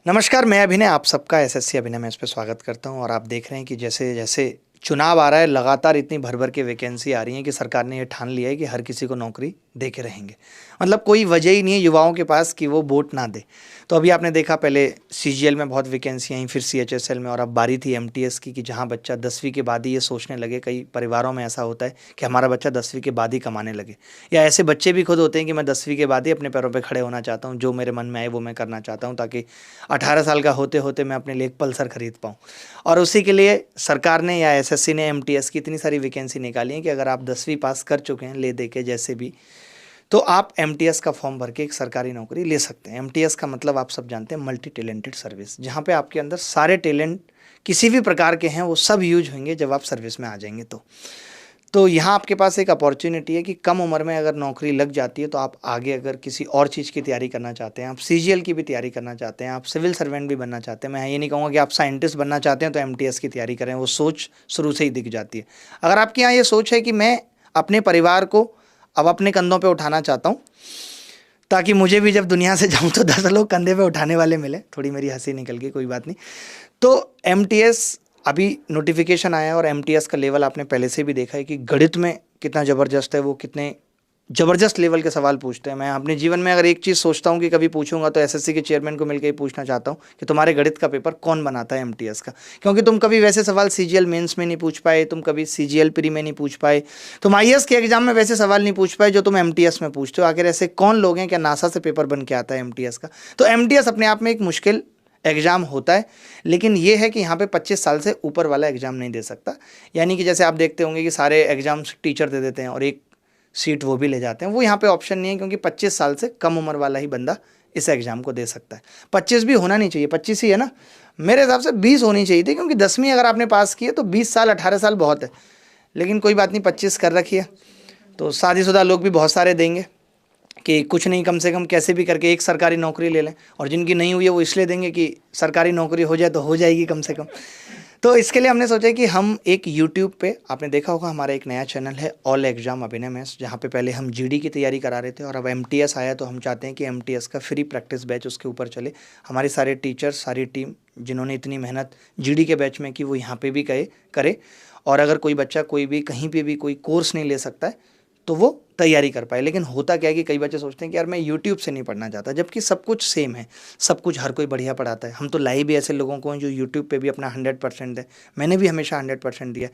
नमस्कार, मैं अभिनय आप सबका एसएससी अभिनय में इस पे स्वागत करता हूं और आप देख रहे हैं कि जैसे जैसे चुनाव आ रहा है लगातार इतनी भर भर के वैकेंसी आ रही हैं कि सरकार ने ये ठान लिया है कि हर किसी को नौकरी दे के रहेंगे। मतलब कोई वजह ही नहीं है युवाओं के पास कि वो वोट ना दे। तो अभी आपने देखा पहले सीजीएल में बहुत वैकेंसी आई, फिर सीएचएसएल में, और अब बारी थी एमटीएस की कि जहां बच्चा 10वीं के बाद ही ये सोचने लगे। कई परिवारों में ऐसा होता है कि हमारा बच्चा 10वीं के बाद ही कमाने लगे, या ऐसे बच्चे भी खुद होते हैं कि मैं 10वीं के बाद ही अपने पैरों पे खड़े होना चाहता हूँ, जो मेरे मन में आए वो मैं करना चाहता हूँ, ताकि 18 साल का होते होते मैं अपने लिए एक पल्सर खरीद पाऊँ। और उसी के लिए सरकार ने या एसएससी ने एमटीएस की इतनी सारी वैकेंसी निकाली है कि अगर आप 10वीं पास कर चुके हैं ले दे के जैसे भी, तो आप एमटीएस का फॉर्म भर के एक सरकारी नौकरी ले सकते हैं। एमटीएस का मतलब आप सब जानते हैं, मल्टी टैलेंटेड सर्विस, जहाँ पे आपके अंदर सारे टैलेंट किसी भी प्रकार के हैं वो सब यूज होंगे जब आप सर्विस में आ जाएंगे। तो यहाँ आपके पास एक अपॉर्चुनिटी है कि कम उम्र में अगर नौकरी लग जाती है तो आप आगे अगर किसी और चीज़ की तैयारी करना चाहते हैं, आप सीजीएल की भी तैयारी करना चाहते हैं, आप सिविल सर्वेंट भी बनना चाहते हैं, मैं ये नहीं कहूँगा कि आप साइंटिस्ट बनना चाहते हैं तो एमटीएस की तैयारी करें, वो सोच शुरू से ही दिख जाती है। अगर आपके यहाँ ये सोच है कि मैं अपने परिवार को अब अपने कंधों पर उठाना चाहता हूँ, ताकि मुझे भी जब दुनिया से जाऊँ तो 10 लोग कंधे पे उठाने वाले मिले, थोड़ी मेरी हंसी निकल गई, कोई बात नहीं। तो एमटीएस अभी नोटिफिकेशन आया है और एमटीएस का लेवल आपने पहले से भी देखा है कि गणित में कितना ज़बरदस्त है, वो कितने ज़बरदस्त लेवल के सवाल पूछते हैं। मैं अपने जीवन में अगर एक चीज़ सोचता हूँ कि कभी पूछूंगा तो एसएससी के चेयरमैन को मिलकर ही पूछना चाहता हूँ कि तुम्हारे गणित का पेपर कौन बनाता है एमटीएस का, क्योंकि तुम कभी वैसे सवाल सीजीएल मेंस में नहीं पूछ पाए, तुम कभी सीजीएल प्री में नहीं पूछ पाए, तुम आईएएस के एग्जाम में वैसे सवाल नहीं पूछ पाए जो तुम एमटीएस में पूछते हो। आखिर ऐसे कौन लोग हैं, क्या नासा से पेपर बन के आता है एमटीएस का? तो एमटीएस अपने आप में एक मुश्किल एग्ज़ाम होता है, लेकिन ये है कि यहाँ पे 25 साल से ऊपर वाला एग्ज़ाम नहीं दे सकता। यानी कि जैसे आप देखते होंगे कि सारे एग्ज़ाम्स टीचर दे देते हैं और एक सीट वो भी ले जाते हैं, वो यहाँ पे ऑप्शन नहीं है, क्योंकि 25 साल से कम उम्र वाला ही बंदा इस एग्ज़ाम को दे सकता है। 25 भी होना नहीं चाहिए, 25 ही है ना, मेरे हिसाब से 20 होनी चाहिए थी, क्योंकि 10वीं अगर आपने पास की है तो 20 साल 18 साल बहुत है। लेकिन कोई बात नहीं, 25 कर रखी है तो शादीशुदा लोग भी बहुत सारे देंगे कि कुछ नहीं, कम से कम कैसे भी करके एक सरकारी नौकरी ले लें, और जिनकी नहीं हुई है वो इसलिए देंगे कि सरकारी नौकरी हो जाए तो हो जाएगी कम से कम। तो इसके लिए हमने सोचा कि हम एक यूट्यूब पे, आपने देखा होगा हमारा एक नया चैनल है ऑल एग्जाम अभिनय मैथ्स, जहाँ पे पहले हम जीडी की तैयारी करा रहे थे और अब एमटीएस आया तो हम चाहते हैं कि एमटीएस का फ्री प्रैक्टिस बैच उसके ऊपर चले। हमारे सारे टीचर्स, सारी टीम जिन्होंने इतनी मेहनत जीडी के बैच में की वो यहाँ पे भी करे, और अगर कोई बच्चा कोई भी कहीं पे भी कोई कोर्स नहीं ले सकता है तो वो तैयारी कर पाए। लेकिन होता क्या है कि कई बच्चे सोचते हैं कि यार मैं यूट्यूब से नहीं पढ़ना चाहता, जबकि सब कुछ सेम है, सब कुछ हर कोई बढ़िया पढ़ाता है। हम तो लाइव भी ऐसे लोगों को हैं जो यूट्यूब पे भी अपना 100% है, मैंने भी हमेशा 100% दिया।